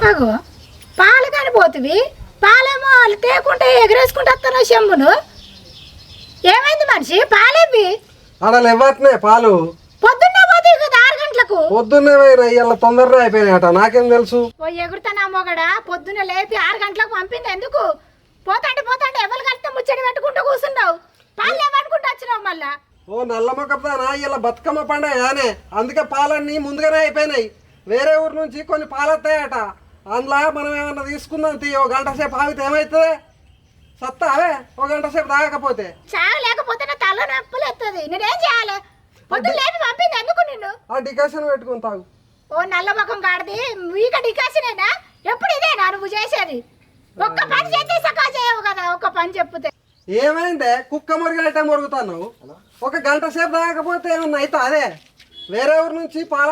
అగో పాలు కానిపోతుంది, పాలేమో తేకుంటే ఎగరేసుకుంటూ వస్తాను చెంబును. ఏమైంది మనిషి? పాలేవి ఆడ లేవట్నే పాలు పొద్దున్నే పోతే కదా 6 గంటలకు. పొద్దున్నే పోయినాయి, ఇలా తొందరగా అయిపోయినాయట. నాకేం తెలుసు? ఓ ఎగురుతానా మొగడా, పొద్దున్న లేపి 6 గంటలకు పంపింది ఎందుకు? పోతాంటే ఎవరు కలిస్తే ముచ్చడి పెట్టుకుంటూ కూర్చున్నావు, పాలు ఏమనుకుంటూ వచ్చినావు మళ్ళా? ఓ నల్ల మొక్కదానా, ఇలా బతుకమ్మ పండుగ అనే అందుకే పాలన్నీ ముందుగానే అయిపోయినాయి. వేరే ఊరు నుంచి కొన్ని పాలు వస్తాయట, అందులో మనం ఏమన్నా తీసుకుందాం తీ. ఒక గంట సేపు ఆగితే ఏమవుతుంది? సత్తావే ఒక గంట సేపు తాగకపోతే? చావ లేకపోతే నా తల నొప్పులు ఎత్తది, నేనేం చేయాలి? పొద్దున్న లేపి పంపింది ఎందుకు నిన్ను? ఆ డికాషన్ పెట్టుకుని తాగు. ఓ నల్ల ముఖం కాడది, మీక డికాసినేనా? ఎప్పుడు ఇదేనా నువ్వు చేసేది? ఒక్క పని చేస్తే సకా చేయవు కదా, ఒక్క పని చెప్తే. ఏమైందే కుక్క మురిగినట్టే మురుగుతాను? ఒక గంట సేపు తాగకపోతే ఏమన్నా అవుతా? అదే వేరే ఊరు నుంచి పాల